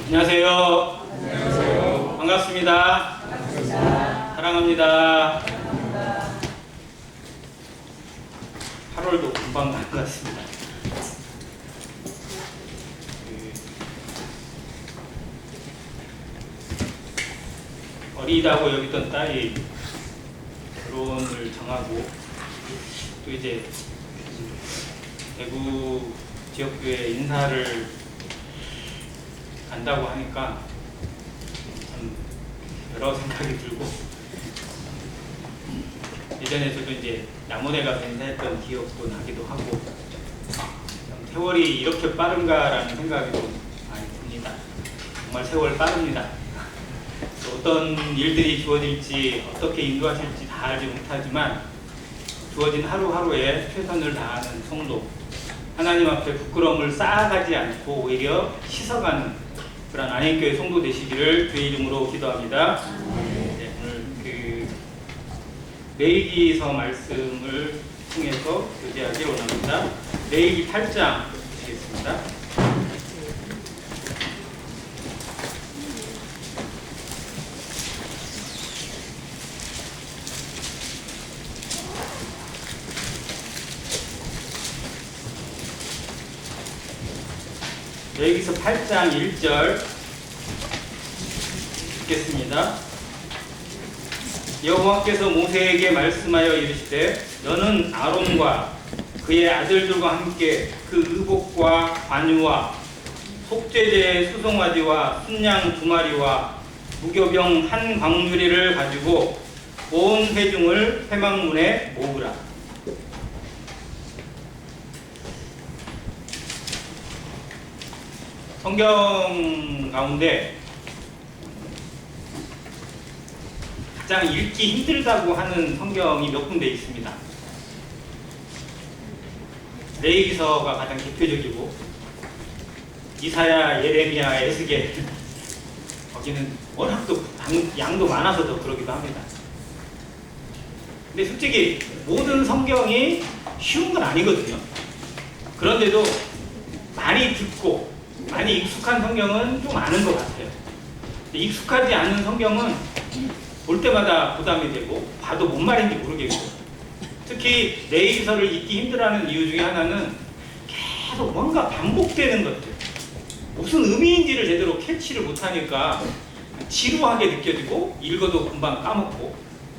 안녕하세요. 안녕하세요. 반갑습니다. 반갑습니다. 사랑합니다. 사랑합니다. 8월도 금방 간 것 같습니다. 어리다고 여기던 딸이 결혼을 정하고 또 이제 대구 지역교회 인사를 간다고 하니까 참 여러 생각이 들고, 예전에 저도 이제 남원에 가서 인사했던 기억도 나기도 하고, 세월이 이렇게 빠른가라는 생각이 좀 많이 듭니다. 정말 세월 빠릅니다. 어떤 일들이 주어질지 어떻게 인도하실지 다 알지 못하지만 주어진 하루하루에 최선을 다하는 성도, 하나님 앞에 부끄러움을 쌓아가지 않고 오히려 씻어가는 그런 안행교회 성도 되시기를 주의 이름으로 기도합니다. 네, 오늘 레위기서 말씀을 통해서 교제하기 원합니다. 레위기 8장 보시겠습니다. 레위기서 8장 1절 읽겠습니다. 여호와께서 모세에게 말씀하여 이르시되 너는 아론과 그의 아들들과 함께 그 의복과 관유와 속죄제의 수송아지와 순양 2마리와 무교병 1광누리를 가지고 온 회중을 회막문에 모으라. 성경 가운데 가장 읽기 힘들다고 하는 성경이 몇 군데 있습니다. 레위기서가 가장 대표적이고, 이사야, 예레미야, 에스겔, 거기는 워낙 또 양도 많아서 더 그러기도 합니다. 근데 솔직히 모든 성경이 쉬운 건 아니거든요. 그런데도 많이 듣고 많이 익숙한 성경은 좀 아는 것 같아요. 익숙하지 않은 성경은 볼 때마다 부담이 되고 봐도 뭔 말인지 모르겠고, 특히 레위기서를 읽기 힘들어하는 이유 중에 하나는 계속 뭔가 반복되는 것들, 무슨 의미인지를 제대로 캐치를 못하니까 지루하게 느껴지고 읽어도 금방 까먹고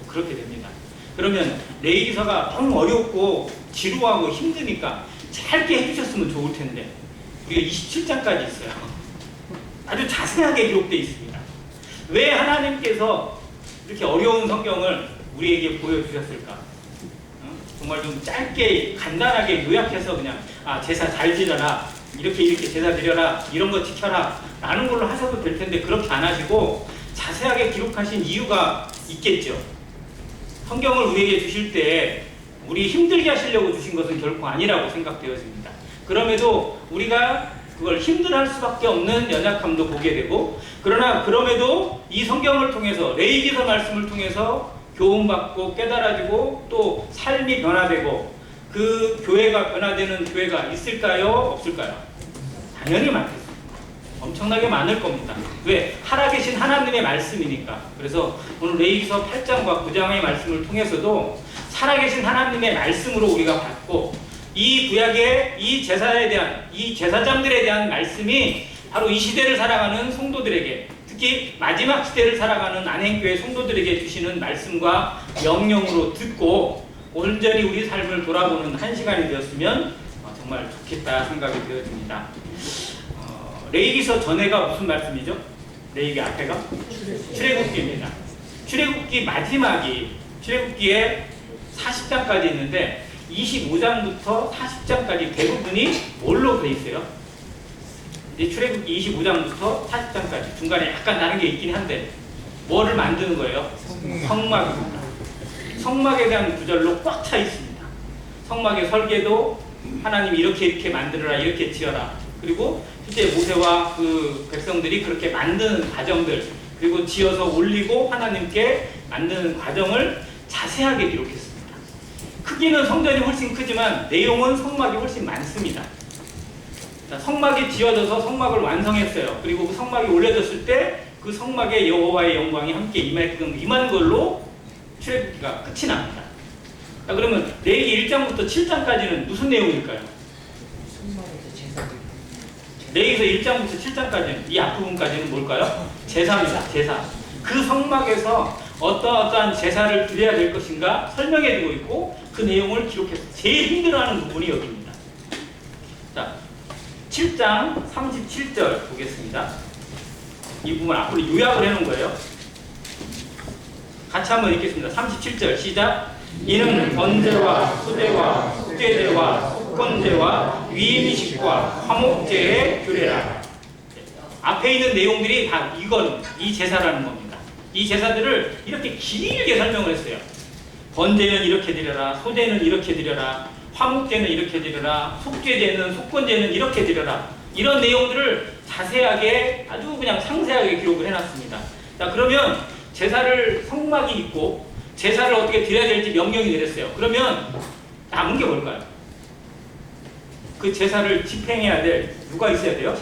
그렇게 됩니다. 그러면 레위기서가 너무 어렵고 지루하고 힘드니까 짧게 해주셨으면 좋을 텐데 우리가 27장까지 있어요. 아주 자세하게 기록되어 있습니다. 왜 하나님께서 이렇게 어려운 성경을 우리에게 보여주셨을까? 정말 좀 짧게 간단하게 요약해서 그냥 제사 잘 지려라, 이렇게 제사 드려라, 이런 거 지켜라 라는 걸로 하셔도 될 텐데 그렇게 안 하시고 자세하게 기록하신 이유가 있겠죠. 성경을 우리에게 주실 때 우리 힘들게 하시려고 주신 것은 결코 아니라고 생각되어집니다. 그럼에도 우리가 그걸 힘들어할 수밖에 없는 연약함도 보게 되고, 그러나 그럼에도 이 성경을 통해서, 레위기서 말씀을 통해서 교훈받고 깨달아지고 또 삶이 변화되고 그 교회가 변화되는 교회가 있을까요? 없을까요? 당연히 많겠습니다. 엄청나게 많을 겁니다. 왜? 살아계신 하나님의 말씀이니까. 그래서 오늘 레위기서 8장과 9장의 말씀을 통해서도 살아계신 하나님의 말씀으로 우리가 받고, 이 구약의 이 제사에 대한, 이 제사장들에 대한 말씀이 바로 이 시대를 살아가는 성도들에게, 특히 마지막 시대를 살아가는 안행교회 성도들에게 주시는 말씀과 명령으로 듣고 온전히 우리 삶을 돌아보는 한 시간이 되었으면 정말 좋겠다 생각이 되어집니다. 레위기서 전에가 무슨 말씀이죠? 레위기 앞에가? 출애굽기입니다. 출애굽기 마지막이 출애굽기에 40장까지 있는데 25장부터 40장까지 대부분이 뭘로 돼 있어요? 출애굽기 25장부터 40장까지 중간에 약간 다른 게 있긴 한데 뭐를 만드는 거예요? 성막입니다. 성막에 대한 구절로 꽉 차 있습니다. 성막의 설계도 하나님이 이렇게 만들어라, 이렇게 지어라, 그리고 실제 모세와 그 백성들이 그렇게 만드는 과정들, 그리고 지어서 올리고 하나님께 만드는 과정을 자세하게 기록했습니다. 크기는 성전이 훨씬 크지만 내용은 성막이 훨씬 많습니다. 자, 성막이 지어져서 성막을 완성했어요. 그리고 그 성막이 올려졌을 때 그 성막에 여호와의 영광이 함께 임한 걸로 출애굽기가 끝이 납니다. 자, 그러면 레위기 1장부터 7장까지는 무슨 내용일까요? 레위기서 1장부터 7장까지는 이 앞부분까지는 뭘까요? 제사입니다. 제사. 그 성막에서 어떠한 제사를 드려야 될 것인가 설명해주고 있고 그 내용을 기록해서 제일 힘들어하는 부분이 여기입니다. 자, 7장 37절 보겠습니다. 이 부분 앞으로 요약을 해놓은 거예요. 같이 한번 읽겠습니다. 37절 시작. 이는 번제와 수제와 속죄제와 속건제와 위임식과 화목제의 규례라. 앞에 있는 내용들이 다 이 제사라는 겁니다. 이 제사들을 이렇게 길게 설명을 했어요. 번제는 이렇게 드려라, 소제는 이렇게 드려라, 화목제는 이렇게 드려라, 속죄제는 속건제는 이렇게 드려라. 이런 내용들을 자세하게 아주 그냥 상세하게 기록을 해놨습니다. 자, 그러면 제사를 성막이 있고 제사를 어떻게 드려야 될지 명령이 내렸어요. 그러면 남은 게 뭘까요? 그 제사를 집행해야 될 누가 있어야 돼요?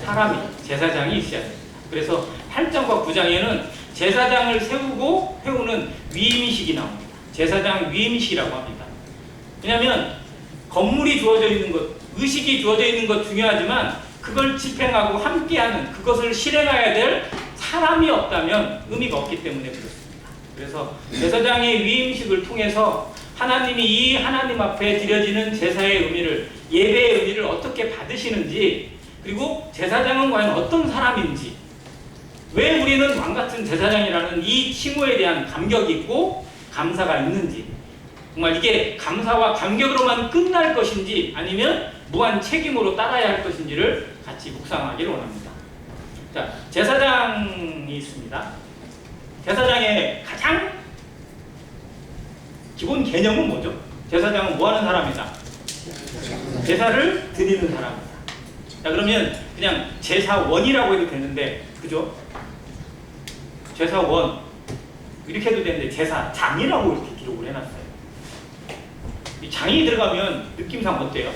사람이, 제사장이 있어야 됩니다. 그래서 8장과 9장에는 제사장을 세우는 위임식이 나옵니다. 제사장 위임식이라고 합니다. 왜냐하면 건물이 주어져 있는 것, 의식이 주어져 있는 것 중요하지만 그걸 집행하고 함께하는, 그것을 실행해야 될 사람이 없다면 의미가 없기 때문에 그렇습니다. 그래서 제사장의 위임식을 통해서 하나님이 이 하나님 앞에 드려지는 제사의 의미를, 예배의 의미를 어떻게 받으시는지, 그리고 제사장은 과연 어떤 사람인지, 왜 우리는 왕같은 제사장이라는 이 칭호에 대한 감격이 있고 감사가 있는지, 정말 이게 감사와 감격으로만 끝날 것인지 아니면 무한 책임으로 따라야 할 것인지를 같이 묵상하기를 원합니다. 자, 제사장이 있습니다. 제사장의 가장 기본 개념은 뭐죠? 제사장은 뭐 하는 사람이다? 제사를 드리는 사람이다. 자, 그러면 그냥 제사원이라고 해도 되는데, 그죠? 제사원 이렇게 해도 되는데 제사장이라고 이렇게 기록을 해놨어요. 이 장이 들어가면 느낌상 어때요?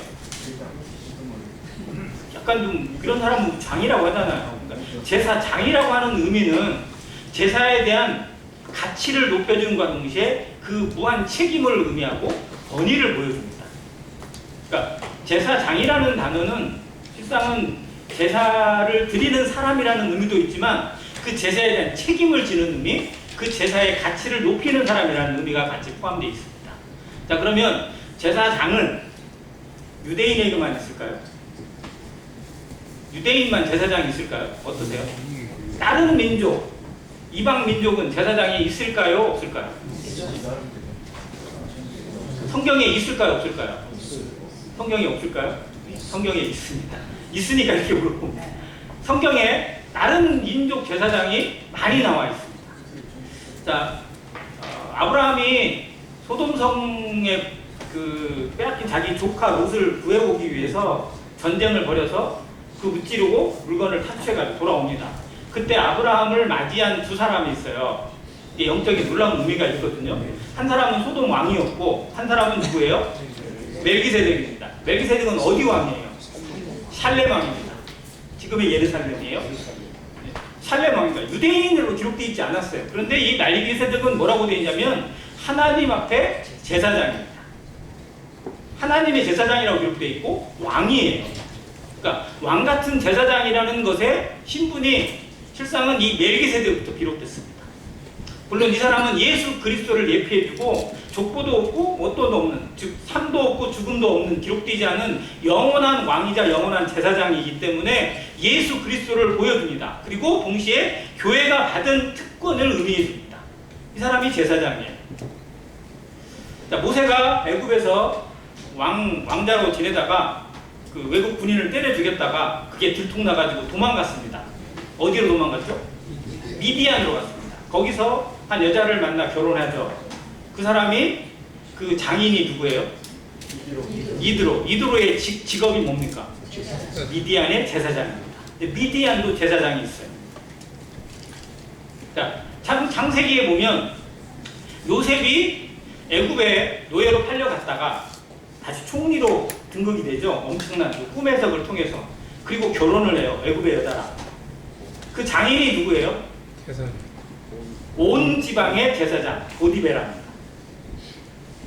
약간 좀 그런 사람은 장이라고 하잖아요. 그러니까 제사장이라고 하는 의미는 제사에 대한 가치를 높여주는과 동시에 그 무한 책임을 의미하고 권위를 보여줍니다. 그러니까 제사장이라는 단어는 실상은 제사를 드리는 사람이라는 의미도 있지만 그 제사에 대한 책임을 지는 의미, 그 제사의 가치를 높이는 사람이라는 의미가 같이 포함되어 있습니다. 자, 그러면 제사장은 유대인에게만 있을까요? 유대인만 제사장이 있을까요? 어떠세요? 다른 민족, 이방 민족은 제사장이 있을까요? 없을까요? 성경에 있을까요? 없을까요? 성경에 없을까요? 성경에 있습니다. 있으니까 이렇게 물어봅니다. 성경에 다른 민족 제사장이 많이 나와 있습니다. 자, 아브라함이 소돔성에 그 빼앗긴 자기 조카 롯을 구해오기 위해서 전쟁을 벌여서 그 무찌르고 물건을 탈취해가지고 돌아옵니다. 그때 아브라함을 맞이한 두 사람이 있어요. 이게 영적인 놀라운 의미가 있거든요. 한 사람은 소돔 왕이었고 한 사람은 누구예요? 멜기세덱입니다. 멜기세덱은 어디 왕이에요? 살렘 왕입니다. 지금의 예루살렘이에요. 살렘 왕입니다. 유대인으로 기록되어 있지 않았어요. 그런데 이 멜기세덱은 뭐라고 되어 있냐면 하나님 앞에 제사장입니다. 하나님의 제사장이라고 기록되어 있고 왕이에요. 그러니까 왕같은 제사장이라는 것의 신분이 실상은 이 멜기세덱부터 비롯됐습니다. 물론 이 사람은 예수 그리스도를 예표해주고 족보도 없고 뭣도 없는, 즉 삶도 없고 죽음도 없는, 기록되지 않은 영원한 왕이자 영원한 제사장이기 때문에 예수 그리스도를 보여줍니다. 그리고 동시에 교회가 받은 특권을 의미해줍니다. 이 사람이 제사장이에요. 자, 모세가 애굽에서 왕자로 지내다가 그 외국 군인을 때려 죽였다가 그게 들통나가지고 도망갔습니다. 어디로 도망갔죠? 미디안으로 갔습니다. 거기서 한 여자를 만나 결혼하죠. 그 사람이, 그 장인이 누구예요? 이드로. 이드로의 직업이 뭡니까? 미디안의 제사장입니다. 미디안도 제사장이 있어요. 자, 창세기에 보면 요셉이 애굽에 노예로 팔려갔다가 다시 총리로 등극이 되죠. 엄청난 그 꿈 해석을 통해서. 그리고 결혼을 해요. 애굽의 여자랑. 그 장인이 누구예요? 제사장. 온 지방의 제사장 보디베라입니다.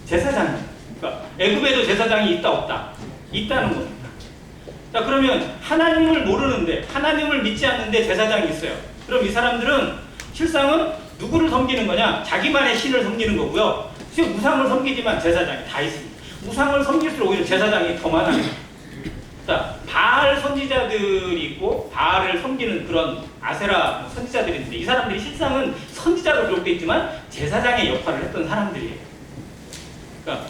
제사장. 그러니까 애굽에도 제사장이 있다 없다? 있다는 겁니다. 자, 그러면 하나님을 모르는데, 하나님을 믿지 않는데 제사장이 있어요. 그럼 이 사람들은 실상은 누구를 섬기는 거냐? 자기만의 신을 섬기는 거고요. 지금 우상을 섬기지만 제사장이 다 있습니다. 우상을 섬길수록 오히려 제사장이 더 많아요. 자, 바알 선지자들이 있고 바알을 섬기는 그런 아세라 선지자들이 있는데, 이 사람들이 실상은 선지자로 기록되어 있지만 제사장의 역할을 했던 사람들이에요. 그러니까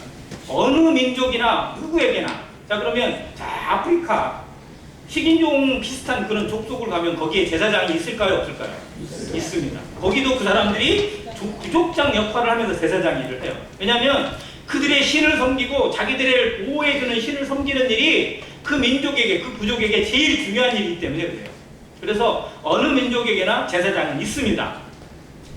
어느 민족이나 누구에게나, 자, 그러면 자, 아프리카 식인종 비슷한 그런 족속을 가면 거기에 제사장이 있을까요, 없을까요? 있습니다. 거기도 그 사람들이 부족장 역할을 하면서 제사장 일을 해요. 왜냐하면 그들의 신을 섬기고 자기들을 보호해주는 신을 섬기는 일이 그 민족에게, 그 부족에게 제일 중요한 일이기 때문에 그래요. 그래서 어느 민족에게나 제사장은 있습니다.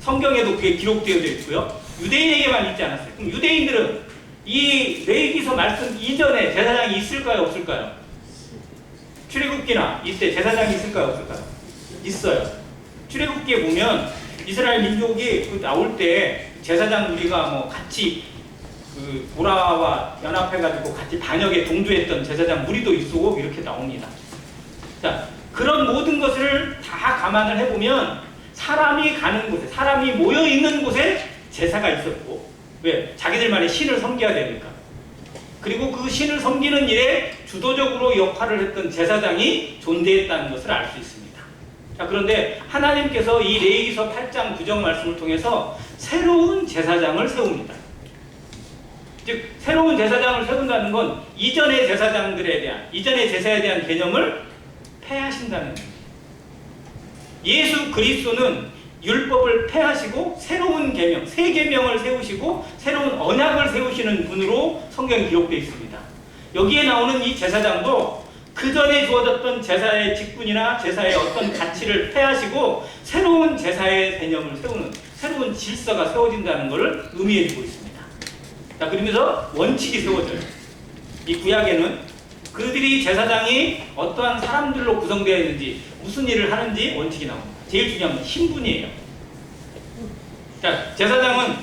성경에도 그게 기록되어 있고요. 유대인에게만 있지 않았어요. 그럼 유대인들은 이 레위기서 말씀 이전에 제사장이 있을까요, 없을까요? 출애굽기나 이때 제사장이 있을까요, 없을까요? 있어요. 출애굽기에 보면 이스라엘 민족이 그 나올 때 제사장 우리가 뭐 같이 그 보라와 연합해가지고 같이 반역에 동조했던 제사장 무리도 있고 이렇게 나옵니다. 자, 그런 모든 것을 다 감안을 해보면 사람이 가는 곳에, 사람이 모여 있는 곳에 제사가 있었고, 왜? 자기들만의 신을 섬겨야 되니까. 그리고 그 신을 섬기는 일에 주도적으로 역할을 했던 제사장이 존재했다는 것을 알 수 있습니다. 자, 그런데 하나님께서 이 레위기서 8장 9절 말씀을 통해서 새로운 제사장을 세웁니다. 즉, 새로운 제사장을 세운다는 건 이전의 제사장들에 대한, 이전의 제사에 대한 개념을 폐하신다는 겁니다. 예수 그리스도는 율법을 폐하시고 새로운 계명, 새 계명을 세우시고 새로운 언약을 세우시는 분으로 성경에 기록되어 있습니다. 여기에 나오는 이 제사장도 그 전에 주어졌던 제사의 직분이나 제사의 어떤 가치를 폐하시고 새로운 제사의 개념을 세우는, 새로운 질서가 세워진다는 것을 의미해주고 있습니다. 자, 그러면서 원칙이 세워져요. 이 구약에는 그들이 제사장이 어떠한 사람들로 구성되어 있는지, 무슨 일을 하는지 원칙이 나옵니다. 제일 중요한 건 신분이에요. 자, 제사장은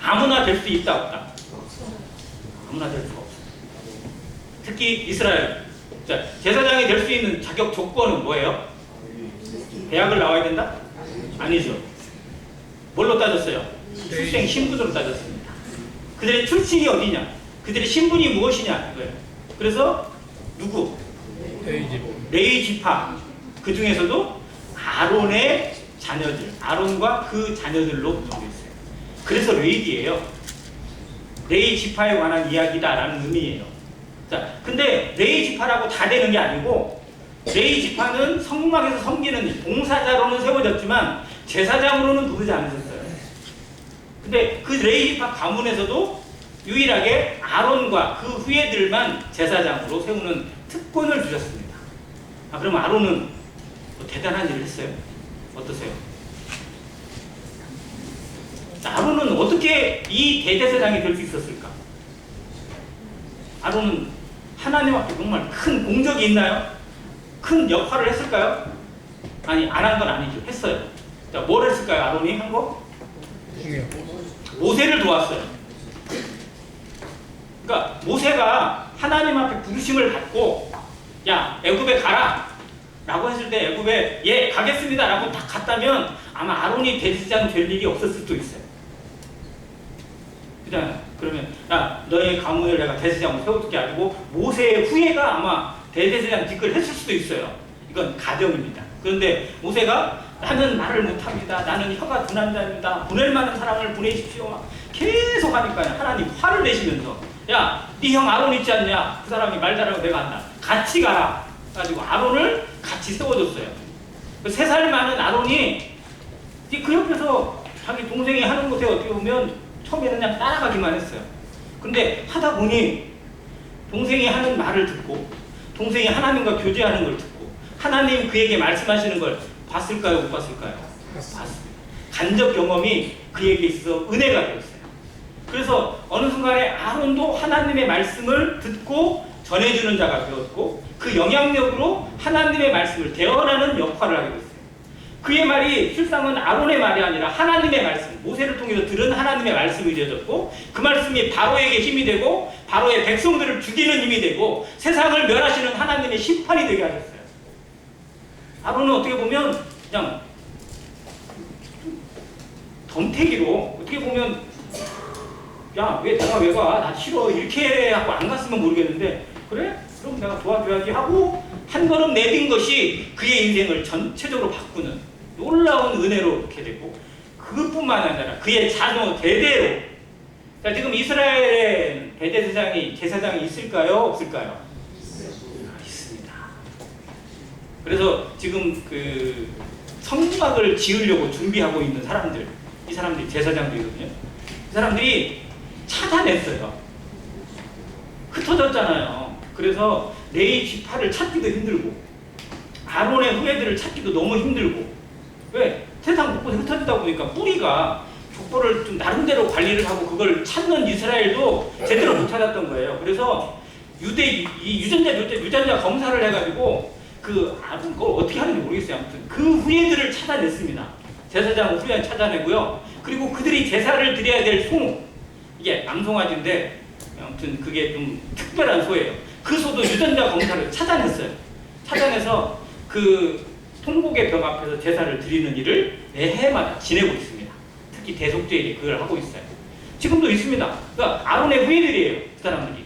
아무나 될 수 있다, 없다? 아무나 될 수가 없어요. 특히 이스라엘. 자, 제사장이 될 수 있는 자격 조건은 뭐예요? 대학을 나와야 된다? 아니죠. 뭘로 따졌어요? 출생 신분으로 따졌습니다. 그들의 출신이 어디냐? 그들의 신분이 무엇이냐? 이거예요. 그래서 누구? 레위 지파. 그 중에서도 아론의 자녀들, 아론과 그 자녀들로 구성되어 있어요. 그래서 레위기예요. 레위 지파에 관한 이야기다라는 의미예요. 자, 근데 레위 지파라고 다 되는 게 아니고, 레위 지파는 성막에서 섬기는 봉사자로는 세워졌지만 제사장으로는 부르지 않으셨어요. 근데 그 레위 지파 가문에서도 유일하게 아론과 그 후예들만 제사장으로 세우는 특권을 주셨습니다. 아, 그럼 아론은 뭐 대단한 일을 했어요? 어떠세요? 아론은 어떻게 이 대제사장이 될 수 있었을까? 아론은 하나님 앞에 정말 큰 공적이 있나요? 큰 역할을 했을까요? 아니, 안 한 건 아니죠. 했어요. 자, 뭘 했을까요? 아론이 한 거? 모세를 도왔어요. 그러니까 모세가 하나님 앞에 부르심을 받고, 야, 애굽에 가라 라고 했을 때 애굽에 예, 가겠습니다 라고 딱 갔다면 아마 아론이 대제사장 될 일이 없었을 수도 있어요. 그잖아요. 그러면 야, 너의 가문을 내가 대제사장으로 세워줄 게 아니고 모세의 후예가 아마 대제사장 직을 했을 수도 있어요. 이건 가정입니다. 그런데 모세가 나는 말을 못합니다. 나는 혀가 둔한 자입니다. 보낼 만한 사람을 보내십시오. 계속 하니까 하나님 화를 내시면서, 야, 네 형 아론 있지 않냐? 그 사람이 말 잘하고 내가 한다. 같이 가라. 가지고 아론을 같이 세워줬어요. 그 3살 많은 아론이 그 옆에서 자기 동생이 하는 것에 어떻게 보면 처음에는 그냥 따라가기만 했어요. 근데 하다 보니 동생이 하는 말을 듣고, 동생이 하나님과 교제하는 걸 듣고, 하나님 그에게 말씀하시는 걸 봤을까요? 못 봤을까요? 봤습니다. 간접 경험이 그에게 있어 은혜가 되었어요. 그래서 어느 순간에 아론도 하나님의 말씀을 듣고 전해주는 자가 되었고 그 영향력으로 하나님의 말씀을 대언하는 역할을 하게 됐어요. 그의 말이 실상은 아론의 말이 아니라 하나님의 말씀, 모세를 통해서 들은 하나님의 말씀이 되어졌고 그 말씀이 바로에게 힘이 되고 바로의 백성들을 죽이는 힘이 되고 세상을 멸하시는 하나님의 심판이 되게 하셨어요. 아론은 어떻게 보면 그냥 덤태기로 어떻게 보면 야, 내가 왜 가? 나 싫어. 이렇게 하고 안 갔으면 모르겠는데 그래? 그럼 내가 도와줘야지 하고 한 걸음 내딘 것이 그의 인생을 전체적으로 바꾸는 놀라운 은혜로 이렇게 되고 그것뿐만 아니라 그의 자녀 대대로 자, 지금 이스라엘에 제사장이 있을까요? 없을까요? 있습니다. 그래서 지금 그 성막을 지으려고 준비하고 있는 사람들 이 사람들이 제사장들이거든요. 이 사람들이 찾아냈어요. 흩어졌잖아요. 그래서 레위 지파를 찾기도 힘들고 아론의 후예들을 찾기도 너무 힘들고 왜? 세상 곳곳에 흩어지다 보니까 뿌리가 족보를 좀 나름대로 관리를 하고 그걸 찾는 이스라엘도 제대로 못 찾았던 거예요. 그래서 유전자 검사를 해가지고 그걸 어떻게 하는지 모르겠어요. 아무튼 그 후예들을 찾아냈습니다. 제사장 후예 찾아내고요. 그리고 그들이 제사를 드려야 될 소, 이게 망송아지인데 아무튼 그게 좀 특별한 소예요. 그 소도 유전자 검사를 찾아냈어요. 찾아내서 그 통곡의 벽 앞에서 제사를 드리는 일을 매해마다 지내고 있습니다. 특히 대속죄일에 그걸 하고 있어요. 지금도 있습니다. 그러니까 아론의 후예들이에요. 그 사람들이.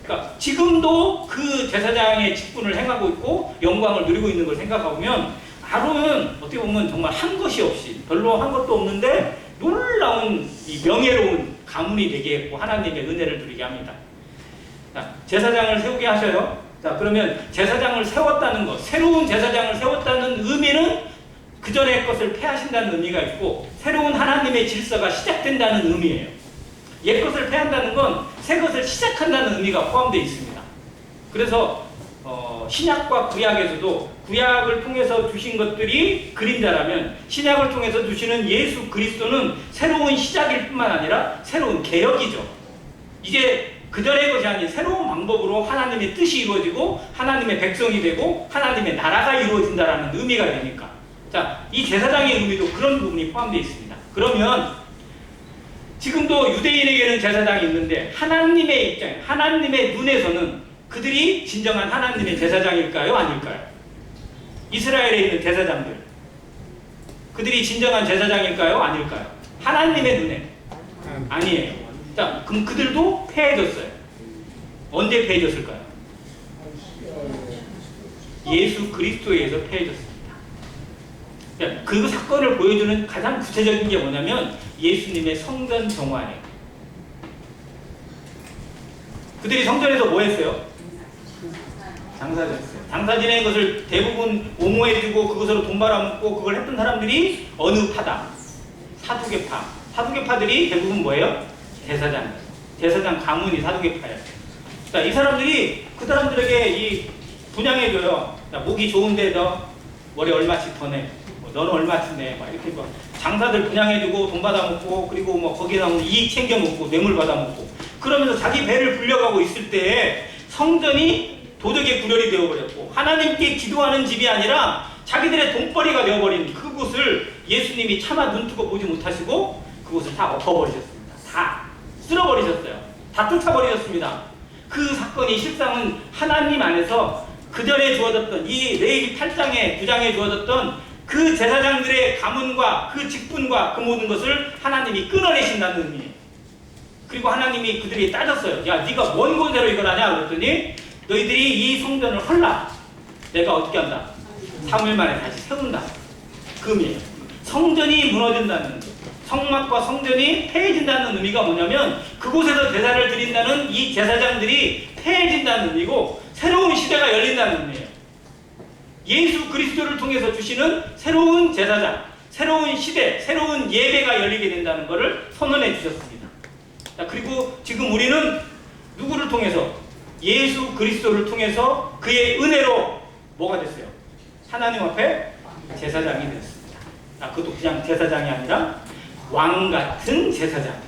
그러니까 지금도 그 제사장의 직분을 행하고 있고 영광을 누리고 있는 걸 생각하면 아론은 어떻게 보면 정말 한 것이 없이 별로 한 것도 없는데 놀라운 이 명예로운 가문이 되게 했고 하나님의 은혜를 누리게 합니다. 자, 제사장을 세우게 하셔요. 자, 그러면 제사장을 세웠다는 것, 새로운 제사장을 세웠다는 의미는 그 전의 것을 폐하신다는 의미가 있고 새로운 하나님의 질서가 시작된다는 의미예요. 옛 것을 폐한다는 건 새 것을 시작한다는 의미가 포함되어 있습니다. 그래서 신약과 구약에서도 구약을 통해서 주신 것들이 그림자라면 신약을 통해서 주시는 예수 그리스도는 새로운 시작일 뿐만 아니라 새로운 개혁이죠. 이제 그전의 것이 아닌 새로운 방법으로 하나님의 뜻이 이루어지고 하나님의 백성이 되고 하나님의 나라가 이루어진다는 의미가 되니까 자, 이 제사장의 의미도 그런 부분이 포함되어 있습니다. 그러면 지금도 유대인에게는 제사장이 있는데 하나님의 입장, 하나님의 눈에서는 그들이 진정한 하나님의 제사장일까요? 아닐까요? 이스라엘에 있는 제사장들 그들이 진정한 제사장일까요? 아닐까요? 하나님의 눈에 아니에요. 자, 그럼 그들도 폐해졌어요. 언제 폐해졌을까요? 예수 그리스도에 의해서 폐해졌습니다. 그 사건을 보여주는 가장 구체적인 게 뭐냐면 예수님의 성전 정화예요. 그들이 성전에서 뭐 했어요? 장사 지냈어요. 장사 지낸 것을 대부분 옹호해주고 그것으로 돈 벌어먹고 그걸 했던 사람들이 어느 파다? 사두개파. 사두개파들이 대부분 뭐예요? 제사장 가문이 사두개파예요. 자, 이 사람들이 그 사람들에게 이 분양해줘요. 자, 목이 좋은데 너 월에 얼마씩 더 내. 너는 얼마씩 내. 막 이렇게 뭐 장사들 분양해주고 돈 받아먹고 그리고 뭐 거기에 나오는 이익 챙겨먹고 뇌물 받아먹고 그러면서 자기 배를 불려가고 있을 때 성전이 도적의 구렬이 되어버렸고 하나님께 기도하는 집이 아니라 자기들의 돈벌이가 되어버린 그곳을 예수님이 차마 눈뜨고 보지 못하시고 그곳을 다 엎어버리셨습니다. 다 쓸어버리셨어요. 다 쫓아버리셨습니다. 그 사건이 실상은 하나님 안에서 그전에 주어졌던 이 레위기 8장에 9장에 주어졌던 그 제사장들의 가문과 그 직분과 그 모든 것을 하나님이 끊어내신다는 의미예요. 그리고 하나님이 그들이 따졌어요. 야, 네가 뭔 권세로 이걸 하냐? 그랬더니 너희들이 이 성전을 헐라. 내가 어떻게 한다? 3일 만에 다시 세운다. 그 의미예요. 성전이 무너진다는 성막과 성전이 폐해진다는 의미가 뭐냐면 그곳에서 제사를 드린다는 이 제사장들이 폐해진다는 의미고 새로운 시대가 열린다는 의미예요. 예수 그리스도를 통해서 주시는 새로운 제사장, 새로운 시대, 새로운 예배가 열리게 된다는 것을 선언해 주셨습니다. 자, 그리고 지금 우리는 누구를 통해서? 예수 그리스도를 통해서 그의 은혜로 뭐가 됐어요? 하나님 앞에 제사장이 되었습니다. 그것도 그냥 제사장이 아니라 왕 같은 제사장.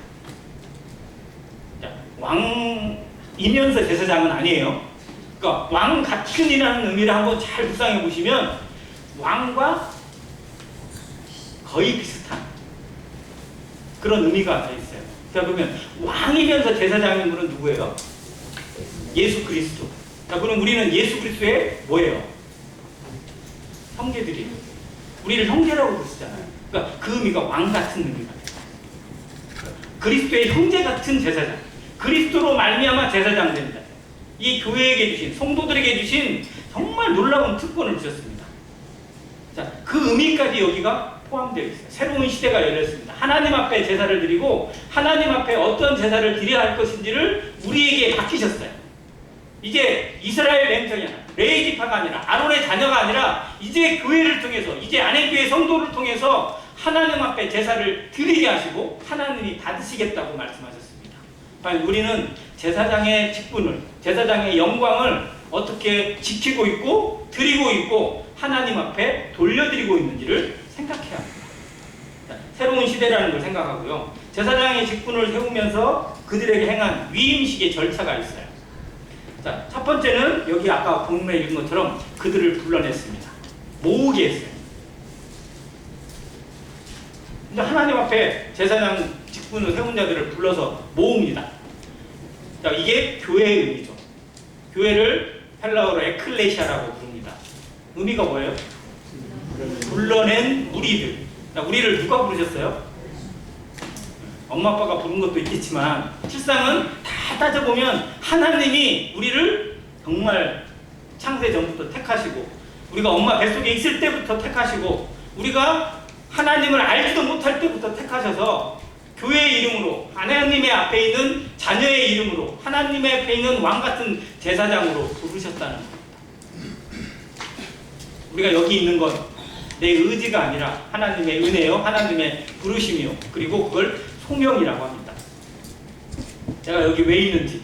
왕이면서 제사장은 아니에요. 그러니까 왕 같은이라는 의미를 한번 잘 묵상해 보시면 왕과 거의 비슷한 그런 의미가 돼 있어요. 자, 그러면 왕이면서 제사장인 분은 누구예요? 예수 그리스도. 자, 그럼 우리는 예수 그리스도의 뭐예요? 형제들이. 우리를 형제라고 부르시잖아요. 그러니까 그 의미가 왕 같은 의미가 돼요. 그리스도의 형제 같은 제사장. 그리스도로 말미암아 제사장 됩니다. 이 교회에게 주신, 성도들에게 주신 정말 놀라운 특권을 주셨습니다. 자, 그 의미까지 여기가 포함되어 있어요. 새로운 시대가 열렸습니다. 하나님 앞에 제사를 드리고 하나님 앞에 어떤 제사를 드려야 할 것인지를 우리에게 맡기셨어요. 이제 이스라엘 맹정이 아니라 레위 지파가 아니라 아론의 자녀가 아니라 이제 교회를 통해서 이제 안행교회 성도를 통해서 하나님 앞에 제사를 드리게 하시고 하나님이 받으시겠다고 말씀하셨습니다. 과연 우리는 제사장의 직분을, 제사장의 영광을 어떻게 지키고 있고 드리고 있고 하나님 앞에 돌려드리고 있는지를 생각해야 합니다. 자, 새로운 시대라는 걸 생각하고요. 제사장의 직분을 세우면서 그들에게 행한 위임식의 절차가 있어요. 자, 첫 번째는 여기 아까 본문에 읽은 것처럼 그들을 불러냈습니다. 모으게 했어요. 이제 하나님 앞에 제사장 직분을 세운 자들을 불러서 모읍니다. 자, 이게 교회의 의미죠. 교회를 헬라어로 에클레시아라고 부릅니다. 의미가 뭐예요? 불러낸 무리들. 자, 우리를 누가 부르셨어요? 엄마 아빠가 부른 것도 있겠지만 실상은 다 따져보면 하나님이 우리를 정말 창세 전부터 택하시고 우리가 엄마 뱃속에 있을 때부터 택하시고 우리가 하나님을 알지도 못할 때부터 택하셔서 교회의 이름으로 하나님의 앞에 있는 자녀의 이름으로 하나님의 앞에 있는 왕같은 제사장으로 부르셨다는 겁니다. 우리가 여기 있는 건 내 의지가 아니라 하나님의 은혜요, 하나님의 부르심이요, 그리고 그걸 소명이라고 합니다. 내가 여기 왜 있는지,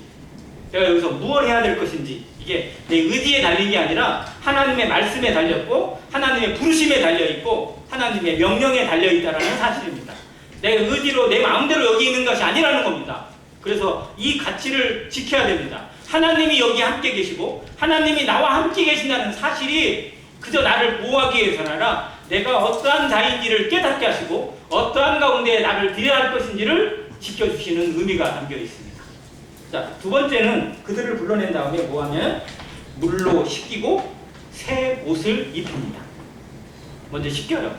내가 여기서 무엇을 해야 될 것인지, 이게 내 의지에 달린 게 아니라 하나님의 말씀에 달렸고 하나님의 부르심에 달려있고 하나님의 명령에 달려있다는 사실입니다. 내 의지로 내 마음대로 여기 있는 것이 아니라는 겁니다. 그래서 이 가치를 지켜야 됩니다. 하나님이 여기 함께 계시고 하나님이 나와 함께 계신다는 사실이 그저 나를 보호하기 위해서는 아니라 내가 어떠한 자인지를 깨닫게 하시고 어떠한 가운데 나를 드려야 할 것인지를 지켜주시는 의미가 담겨 있습니다. 자, 두 번째는 그들을 불러낸 다음에 뭐하면 물로 씻기고 새 옷을 입힙니다. 먼저 씻겨요.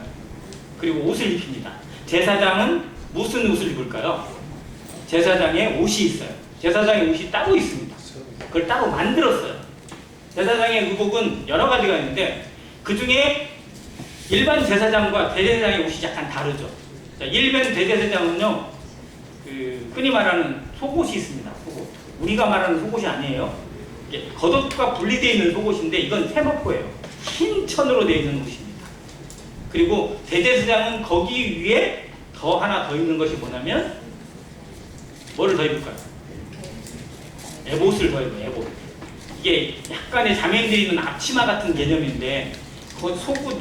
그리고 옷을 입힙니다. 제사장은 무슨 옷을 입을까요? 제사장의 옷이 있어요. 제사장의 옷이 따로 있습니다. 그걸 따로 만들었어요. 제사장의 의복은 여러 가지가 있는데 그 중에 일반 제사장과 대제사장의 옷이 약간 다르죠. 자, 일반 대제사장은요, 흔히 말하는 속옷이 있습니다. 속옷. 우리가 말하는 속옷이 아니에요. 이게 겉옷과 분리되어 있는 속옷인데 이건 세마포예요. 흰 천으로 되어 있는 옷입니다. 그리고 대제사장은 거기 위에 하나 더 있는 것이 뭐냐면 뭐를 더 입을까요? 에봇을 더 입어요. 에봇. 이게 약간의 자매들이 있는 앞치마 같은 개념인데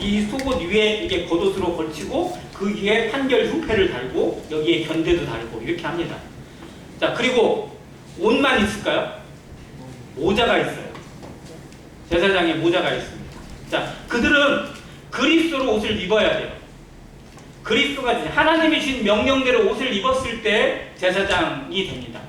이 속옷 위에 이게 겉옷으로 걸치고 그 위에 판결 흉패를 달고 여기에 견대도 달고 이렇게 합니다. 자, 그리고 옷만 있을까요? 모자가 있어요. 제사장의 모자가 있습니다. 자, 그들은 그리스도로 옷을 입어야 돼요. 그리스도가 하나님이 주신 명령대로 옷을 입었을 때 제사장이 됩니다.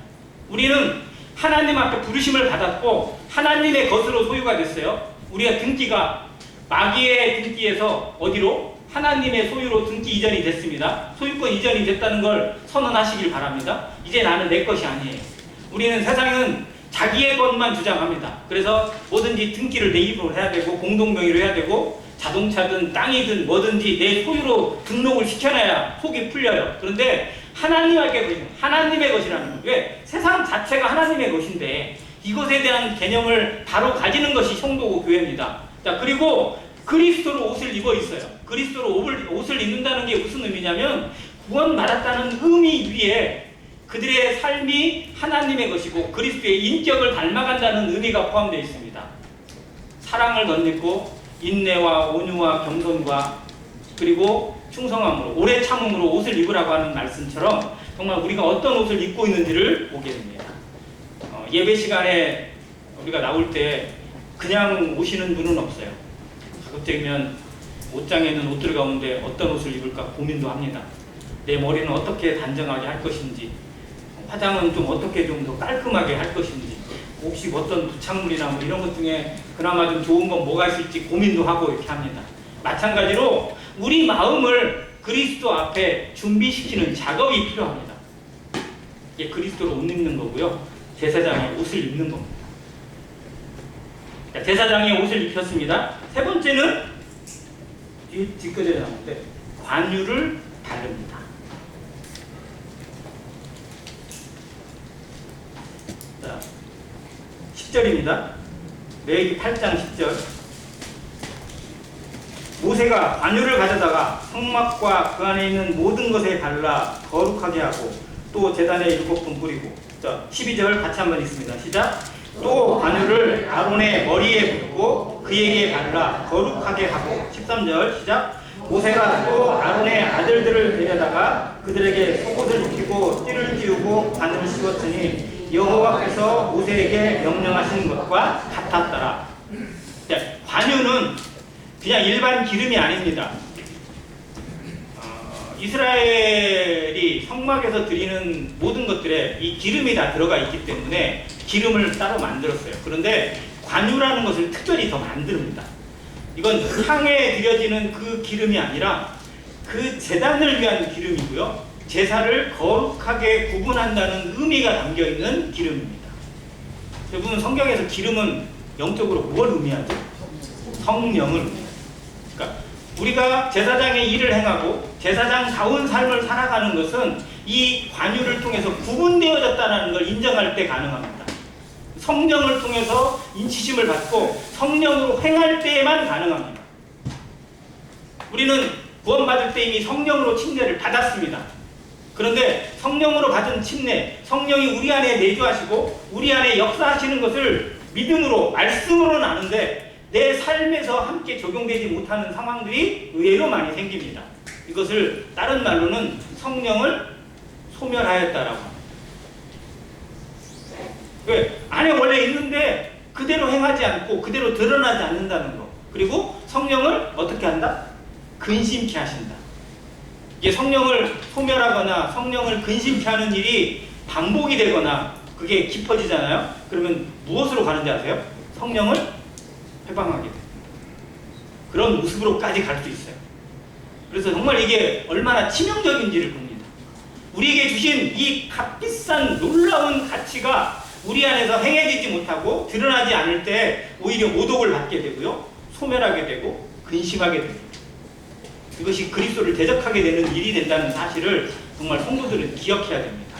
우리는 하나님 앞에 부르심을 받았고 하나님의 것으로 소유가 됐어요. 우리가 등기가 마귀의 등기에서 어디로? 하나님의 소유로 등기 이전이 됐습니다. 소유권 이전이 됐다는 걸 선언하시길 바랍니다. 이제 나는 내 것이 아니에요. 우리는 세상은 자기의 것만 주장합니다. 그래서 뭐든지 등기를 내 입으로 해야 되고 공동명의로 해야 되고 자동차든 땅이든 뭐든지 내 소유로 등록을 시켜놔야 속이 풀려요. 그런데 하나님에게 것이 하나님의 것이라는 거예요. 왜? 세상 자체가 하나님의 것인데 이것에 대한 개념을 바로 가지는 것이 성도고 교회입니다. 자, 그리고 그리스도로 옷을 입어 있어요. 그리스도로 옷을 입는다는 게 무슨 의미냐면 구원받았다는 의미 위에 그들의 삶이 하나님의 것이고 그리스도의 인격을 닮아간다는 의미가 포함되어 있습니다. 사랑을 덧입고 인내와 온유와 겸손과 그리고 충성함으로 오래 참음으로 옷을 입으라고 하는 말씀처럼 정말 우리가 어떤 옷을 입고 있는지를 보게 됩니다. 예배 시간에 우리가 나올 때 그냥 오시는 분은 없어요. 가급적이면 옷장에 있는 옷들 가운데 어떤 옷을 입을까 고민도 합니다. 내 머리는 어떻게 단정하게 할 것인지, 화장은 좀 어떻게 좀 더 깔끔하게 할 것인지, 혹시 어떤 부착물이나 뭐 이런 것 중에 그나마 좀 좋은 건 뭐가 있을지 고민도 하고 이렇게 합니다. 마찬가지로 우리 마음을 그리스도 앞에 준비시키는 작업이 필요합니다. 이게 그리스도로 옷 입는 거고요. 제사장의 옷을 입는 겁니다. 자, 제사장의 옷을 입혔습니다. 세 번째는 뒤끝에 나오는데 관유를 바릅니다. 자, 10절입니다. 레위기 8장 10절. 모세가 관유를 가져다가 성막과 그 안에 있는 모든 것에 발라 거룩하게 하고 또 제단에 7번 뿌리고. 자, 12절 같이 한번 읽습니다. 시작. 또 관유를 아론의 머리에 붓고 그에게 발라 거룩하게 하고. 13절 시작. 모세가 또 아론의 아들들을 데려다가 그들에게 속옷을 입히고 띠를 띄우고 관을 씌웠더니 여호와께서 모세에게 명령하신 것과 같았더라. 네, 관유는 그냥 일반 기름이 아닙니다. 이스라엘이 성막에서 드리는 모든 것들에 이 기름이 다 들어가 있기 때문에 기름을 따로 만들었어요. 그런데 관유라는 것을 특별히 더 만듭니다. 이건 향에 드려지는 그 기름이 아니라 그 제단을 위한 기름이고요. 제사를 거룩하게 구분한다는 의미가 담겨있는 기름입니다. 여러분, 성경에서 기름은 영적으로 뭘 의미하죠? 성령을 의미합니다. 그러니까 우리가 제사장의 일을 행하고 제사장다운 삶을 살아가는 것은 이 관유를 통해서 구분되어졌다는 걸 인정할 때 가능합니다. 성령을 통해서 인치심을 받고 성령으로 행할 때에만 가능합니다. 우리는 구원받을 때 이미 성령으로 침례를 받았습니다. 그런데 성령으로 받은 침례, 성령이 우리 안에 내주하시고 우리 안에 역사하시는 것을 믿음으로, 말씀으로는 아는데 내 삶에서 함께 적용되지 못하는 상황들이 의외로 많이 생깁니다. 이것을 다른 말로는 성령을 소멸하였다라고 합니다. 왜? 안에 원래 있는데 그대로 행하지 않고 그대로 드러나지 않는다는 거. 그리고 성령을 어떻게 한다? 근심케 하신다. 이게 성령을 소멸하거나 성령을 근심케 하는 일이 반복이 되거나 그게 깊어지잖아요. 그러면 무엇으로 가는지 아세요? 성령을 해방하게 돼요. 그런 모습으로까지 갈 수 있어요. 그래서 정말 이게 얼마나 치명적인지를 봅니다. 우리에게 주신 이 값비싼 놀라운 가치가 우리 안에서 행해지지 못하고 드러나지 않을 때 오히려 모독을 받게 되고요. 소멸하게 되고 근심하게 됩니다. 이것이 그리스도를 대적하게 되는 일이 된다는 사실을 정말 성도들은 기억해야 됩니다.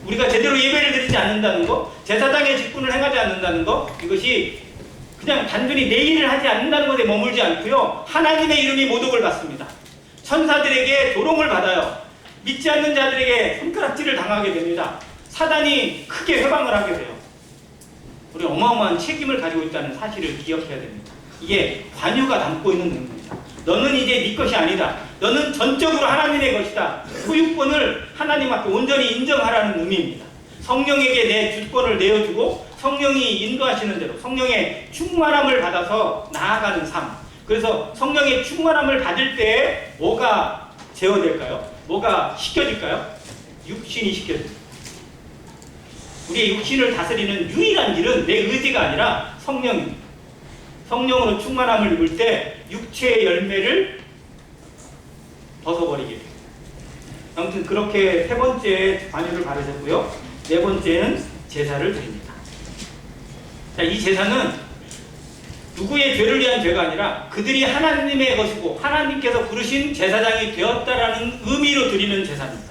우리가 제대로 예배를 드리지 않는다는 거, 제사장의 직분을 행하지 않는다는 거, 이것이 그냥 단순히 내 일을 하지 않는다는 것에 머물지 않고요. 하나님의 이름이 모독을 받습니다. 천사들에게 조롱을 받아요. 믿지 않는 자들에게 손가락질을 당하게 됩니다. 사단이 크게 회방을 하게 돼요. 우리 어마어마한 책임을 가지고 있다는 사실을 기억해야 됩니다. 이게 관유가 담고 있는 의미입니다. 너는 이제 네 것이 아니다. 너는 전적으로 하나님의 것이다. 소유권을 하나님 앞에 온전히 인정하라는 의미입니다. 성령에게 내 주권을 내어주고 성령이 인도하시는 대로 성령의 충만함을 받아서 나아가는 삶. 그래서 성령의 충만함을 받을 때 뭐가 제어될까요? 뭐가 시켜질까요? 육신이 시켜집니다. 우리의 육신을 다스리는 유일한 일은 내 의지가 아니라 성령입니다. 성령으로 충만함을 입을 때 육체의 열매를 벗어버리게 됩니다. 아무튼 그렇게 세 번째 관유를 바르셨고요. 네 번째는 제사를 드립니다. 자, 이 제사는 누구의 죄를 위한 죄가 아니라 그들이 하나님의 것이고 하나님께서 부르신 제사장이 되었다라는 의미로 드리는 제사입니다.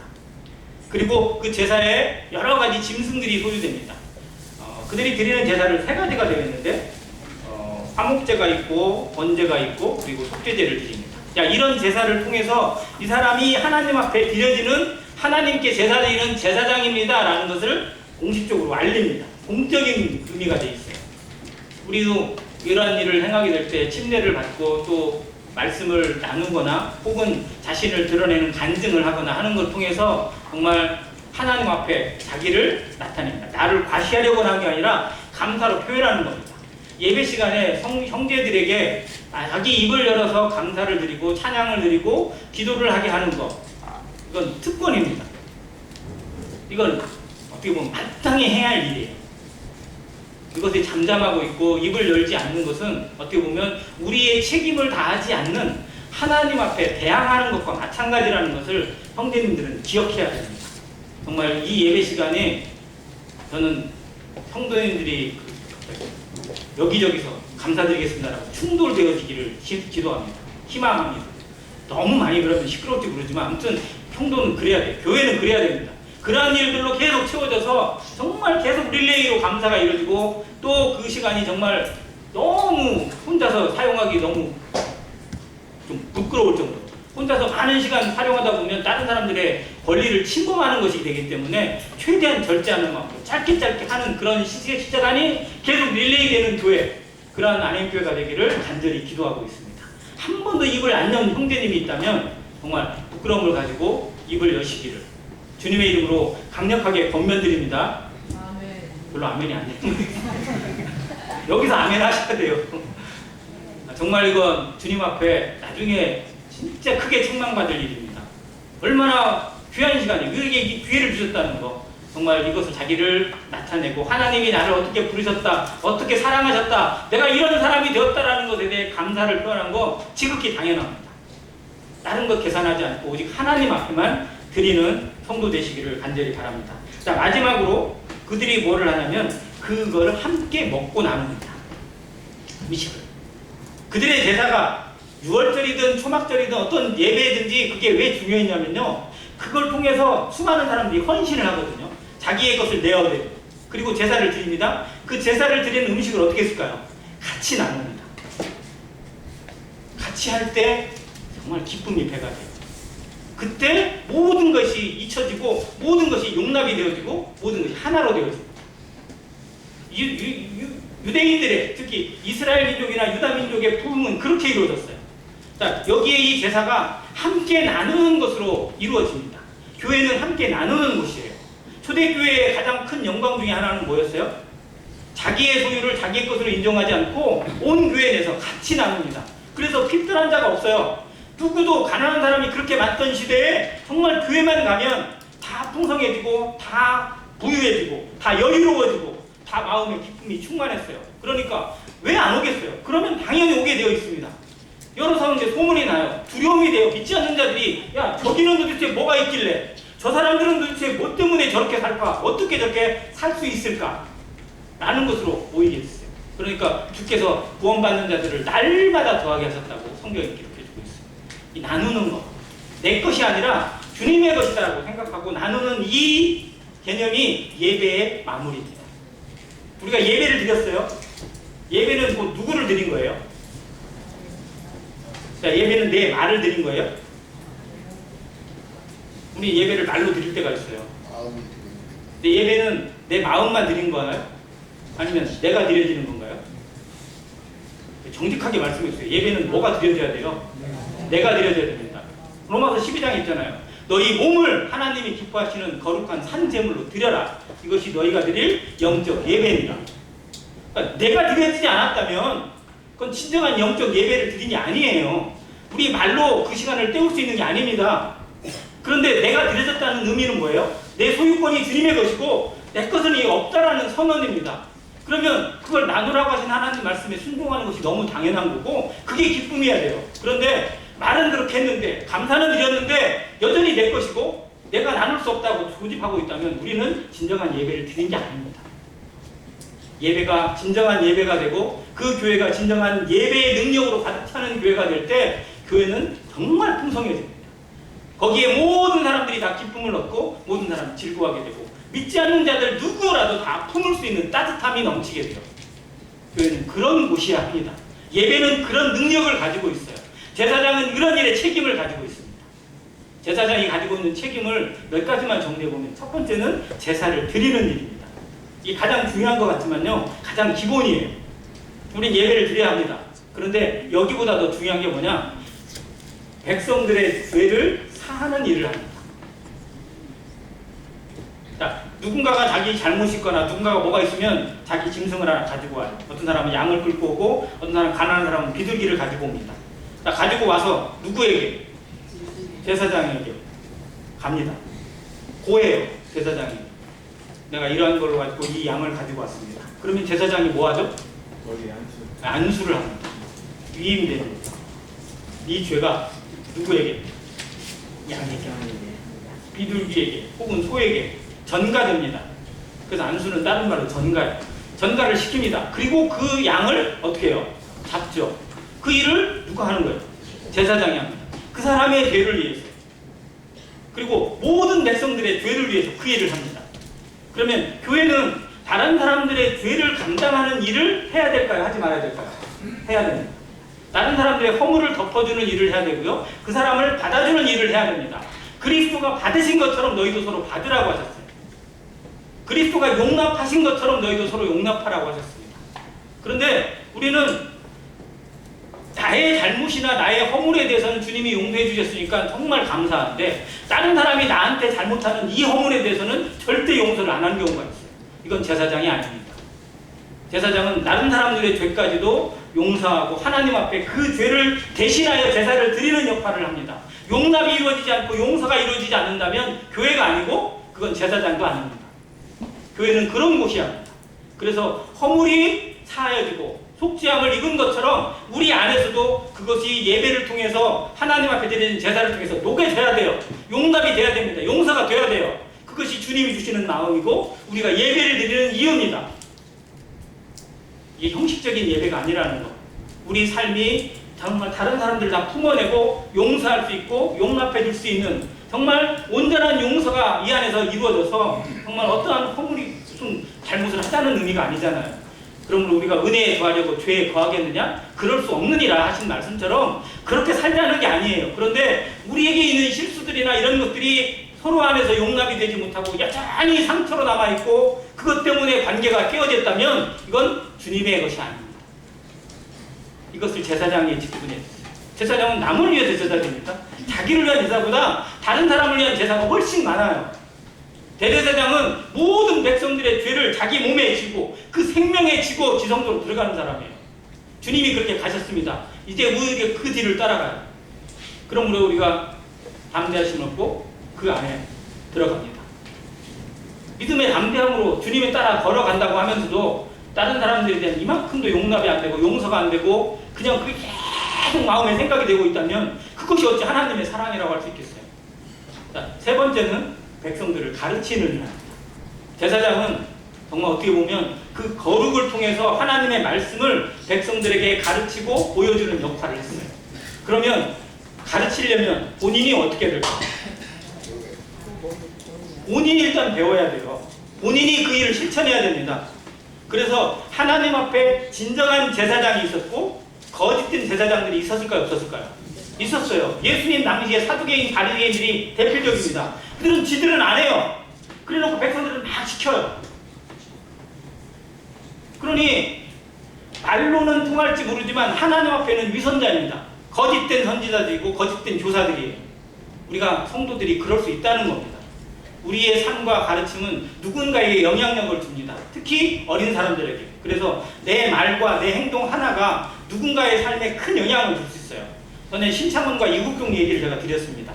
그리고 그 제사에 여러 가지 짐승들이 소유됩니다. 그들이 드리는 제사를 세 가지가 되어 있는데 화목제가 있고 번제가 있고 그리고 속죄제를 드립니다. 자, 이런 제사를 통해서 이 사람이 하나님 앞에 드려지는 하나님께 제사 드리는 제사장입니다 라는 것을 공식적으로 알립니다. 공적인 의미가 되어 있어요. 우리도 이러한 일을 행하게 될 때 침례를 받고 또 말씀을 나누거나 혹은 자신을 드러내는 간증을 하거나 하는 걸 통해서 정말 하나님 앞에 자기를 나타냅니다. 나를 과시하려고 하는 게 아니라 감사로 표현하는 겁니다. 예배 시간에 형제들에게 자기 입을 열어서 감사를 드리고 찬양을 드리고 기도를 하게 하는 것, 이건 특권입니다. 이건 어떻게 보면 마땅히 해야 할 일이에요. 이것이 잠잠하고 있고 입을 열지 않는 것은 어떻게 보면 우리의 책임을 다하지 않는 하나님 앞에 대항하는 것과 마찬가지라는 것을 형제님들은 기억해야 됩니다. 정말 이 예배 시간에 저는 성도님들이 여기저기서 감사드리겠습니다라고 충돌되어지기를 기도합니다. 희망합니다. 너무 많이 그러면 시끄러울지 모르지만 아무튼 성도는 그래야 돼요. 교회는 그래야 됩니다. 그러한 일들로 계속 채워져서 정말 계속 릴레이로 감사가 이루어지고 또 그 시간이 정말 너무 혼자서 사용하기 너무 좀 부끄러울 정도. 혼자서 많은 시간 활용하다 보면 다른 사람들의 권리를 침범하는 것이 되기 때문에 최대한 절제하는 마음으로 짧게 하는 그런 시간이 계속 릴레이 되는 교회, 그러한 안행교회가 되기를 간절히 기도하고 있습니다. 한 번도 입을 안 연 형제님이 있다면 정말 부끄러움을 가지고 입을 여시기를 주님의 이름으로 강력하게 권면드립니다. 아멘. 별로 아멘이 안 돼요. 여기서 아멘 하셔야 돼요. 정말 이건 주님 앞에 나중에 진짜 크게 책망받을 일입니다. 얼마나 귀한 시간이에요. 우리에게 이 기회를 주셨다는 거. 정말 이것을 자기를 나타내고 하나님이 나를 어떻게 부르셨다, 어떻게 사랑하셨다, 내가 이런 사람이 되었다라는 것에 대해 감사를 표현한 거 지극히 당연합니다. 다른 것 계산하지 않고 오직 하나님 앞에만 드리는 성도 되시기를 간절히 바랍니다. 자, 마지막으로 그들이 뭐를 하냐면 그거를 함께 먹고 나눕니다. 음식을. 그들의 제사가 6월절이든 초막절이든 어떤 예배든지 그게 왜 중요했냐면요, 그걸 통해서 수많은 사람들이 헌신을 하거든요. 자기의 것을 내어드리고 그리고 제사를 드립니다. 그 제사를 드리는 음식을 어떻게 했을까요? 같이 나눕니다. 같이 할 때 정말 기쁨이 배가 돼요. 그때 모든 것이 잊혀지고 모든 것이 용납이 되어지고 모든 것이 하나로 되어집니다. 유대인들의, 특히 이스라엘 민족이나 유다 민족의 부흥은 그렇게 이루어졌어요. 자, 여기에 이 제사가 함께 나누는 것으로 이루어집니다. 교회는 함께 나누는 곳이에요. 초대교회의 가장 큰 영광 중에 하나는 뭐였어요? 자기의 소유를 자기의 것으로 인정하지 않고 온 교회 내에서 같이 나눕니다. 그래서 필들한 자가 없어요. 누구도 가난한 사람이 그렇게 많던 시대에 정말 교회만 가면 다 풍성해지고 다 부유해지고 다 여유로워지고 다 마음의 기쁨이 충만했어요. 그러니까 왜 안 오겠어요? 그러면 당연히 오게 되어 있습니다. 여러 사람들 소문이 나요. 두려움이 돼요. 믿지 않는 자들이, 야, 저기는 도대체 뭐가 있길래, 저 사람들은 도대체 뭐 때문에 저렇게 살까? 어떻게 저렇게 살 수 있을까? 라는 것으로 보이게 됐어요. 그러니까 주께서 구원받는 자들을 날마다 더하게 하셨다고 성경이 기록해주고 있어요. 이 나누는 것, 내 것이 아니라 주님의 것이다라고 생각하고 나누는 이 개념이 예배의 마무리입니다. 우리가 예배를 드렸어요. 예배는 뭐 누구를 드린 거예요? 자, 예배는 내 말을 드린 거예요? 우리 예배를 말로 드릴 때가 있어요. 근데 예배는 내 마음만 드린 거예요? 아니면 내가 드려지는 건가요? 정직하게 말씀해 주세요. 예배는 뭐가 드려져야 돼요? 내가 드려져야 됩니다. 로마서 12장에 있잖아요. 너희 몸을 하나님이 기뻐하시는 거룩한 산제물로 드려라. 이것이 너희가 드릴 영적 예배니라. 그러니까 내가 드려지지 않았다면 그건 진정한 영적 예배를 드린 게 아니에요. 우리 말로 그 시간을 때울 수 있는 게 아닙니다. 그런데 내가 드려졌다는 의미는 뭐예요? 내 소유권이 주님의 것이고 내 것은 없다라는 선언입니다. 그러면 그걸 나누라고 하신 하나님 말씀에 순종하는 것이 너무 당연한 거고 그게 기쁨이어야 돼요. 그런데 말은 그렇게 했는데 감사는 드렸는데 여전히 내 것이고 내가 나눌 수 없다고 고집하고 있다면 우리는 진정한 예배를 드린 게 아닙니다. 예배가 진정한 예배가 되고 그 교회가 진정한 예배의 능력으로 가득 차는 교회가 될 때 교회는 정말 풍성해집니다. 거기에 모든 사람들이 다 기쁨을 얻고 모든 사람이 즐거워하게 되고 믿지 않는 자들 누구라도 다 품을 수 있는 따뜻함이 넘치게 돼요. 교회는 그런 곳이야 합니다. 예배는 그런 능력을 가지고 있어요. 제사장은 이런 일에 책임을 가지고 있습니다. 제사장이 가지고 있는 책임을 몇 가지만 정리해보면 첫 번째는 제사를 드리는 일입니다. 이게 가장 중요한 것 같지만요, 가장 기본이에요. 우린 예배를 드려야 합니다. 그런데 여기보다 더 중요한 게 뭐냐? 백성들의 죄를 사하는 일을 합니다. 자, 누군가가 자기 잘못이 있거나 누군가가 뭐가 있으면 자기 짐승을 하나 가지고 와요. 어떤 사람은 양을 끌고 오고 어떤 사람은 가난한 사람은 비둘기를 가지고 옵니다. 자, 가지고 와서 누구에게? 제사장에게 갑니다. 고해요. 제사장이. 내가 이러한 걸로 가지고 이 양을 가지고 왔습니다. 그러면 제사장이 뭐 하죠? 머리 안수를 합니다. 위임됩니다. 이 죄가 누구에게? 양에게, 비둘기에게 혹은 소에게 전가됩니다. 그래서 안수는 다른 말로 전가예요. 전가를 시킵니다. 그리고 그 양을 어떻게 해요? 잡죠. 그 일을 누가 하는 거예요? 제사장이 합니다. 그 사람의 죄를 위해서. 그리고 모든 백성들의 죄를 위해서 그 일을 합니다. 그러면 교회는 다른 사람들의 죄를 감당하는 일을 해야 될까요? 하지 말아야 될까요? 해야 됩니다. 다른 사람들의 허물을 덮어주는 일을 해야 되고요. 그 사람을 받아주는 일을 해야 됩니다. 그리스도가 받으신 것처럼 너희도 서로 받으라고 하셨어요. 그리스도가 용납하신 것처럼 너희도 서로 용납하라고 하셨습니다. 그런데 우리는 나의 잘못이나 나의 허물에 대해서는 주님이 용서해 주셨으니까 정말 감사한데 다른 사람이 나한테 잘못하는 이 허물에 대해서는 절대 용서를 안 하는 경우가 있어요. 이건 제사장이 아닙니다. 제사장은 다른 사람들의 죄까지도 용서하고 하나님 앞에 그 죄를 대신하여 제사를 드리는 역할을 합니다. 용납이 이루어지지 않고 용서가 이루어지지 않는다면 교회가 아니고 그건 제사장도 아닙니다. 교회는 그런 곳이 아닙니다. 그래서 허물이 사하여지고 속죄함을 입은 것처럼 우리 안에서도 그것이 예배를 통해서 하나님 앞에 드리는 제사를 통해서 녹여져야 돼요. 용납이 돼야 됩니다. 용서가 돼야 돼요. 그것이 주님이 주시는 마음이고 우리가 예배를 드리는 이유입니다. 이게 형식적인 예배가 아니라는 것. 우리 삶이 정말 다른 사람들 다 품어내고 용서할 수 있고 용납해 줄 수 있는 정말 온전한 용서가 이 안에서 이루어져서 정말 어떠한 허물이 무슨 잘못을 하자는 의미가 아니잖아요. 그러므로 우리가 은혜에 거하려고 죄에 거하겠느냐? 그럴 수 없느니라 하신 말씀처럼 그렇게 살자는 게 아니에요. 그런데 우리에게 있는 실수들이나 이런 것들이 서로 안에서 용납이 되지 못하고 여전히 상처로 남아있고 그것 때문에 관계가 깨어졌다면 이건 주님의 것이 아닙니다. 이것을 제사장이 지키분했어요. 제사장은 남을 위해 제사가 됩니까? 자기를 위한 제사보다 다른 사람을 위한 제사가 훨씬 많아요. 대제사장은 모든 백성들의 죄를 자기 몸에 지고 그 생명에 지고 지성소로 들어가는 사람이에요. 주님이 그렇게 가셨습니다. 이제 우리에게 그 뒤를 따라가요. 그러므로 우리가 담대하심 없고 그 안에 들어갑니다. 믿음의 담대함으로 주님에 따라 걸어간다고 하면서도 다른 사람들에 대한 이만큼도 용납이 안 되고 용서가 안 되고 그냥 그게 계속 마음에 생각이 되고 있다면 그것이 어찌 하나님의 사랑이라고 할 수 있겠어요? 자, 세 번째는 백성들을 가르치는 일입니다. 제사장은 정말 어떻게 보면 그 거룩을 통해서 하나님의 말씀을 백성들에게 가르치고 보여주는 역할을 했어요. 그러면 가르치려면 본인이 어떻게 될까요? 본인이 일단 배워야 돼요. 본인이 그 일을 실천해야 됩니다. 그래서 하나님 앞에 진정한 제사장이 있었고 거짓된 제사장들이 있었을까요? 없었을까요? 있었어요. 예수님 당시에 사두개인, 바리새인들이 대표적입니다. 그들은 지들은 안 해요. 그래놓고 백성들은 막 시켜요. 그러니 말로는 통할지 모르지만 하나님 앞에는 위선자입니다. 거짓된 선지자들이고 거짓된 교사들이에요. 우리가 성도들이 그럴 수 있다는 겁니다. 우리의 삶과 가르침은 누군가에게 영향력을 줍니다. 특히 어린 사람들에게. 그래서 내 말과 내 행동 하나가 누군가의 삶에 큰 영향을 줄 수 있어요. 전에 신창원과 이국종 얘기를 제가 드렸습니다.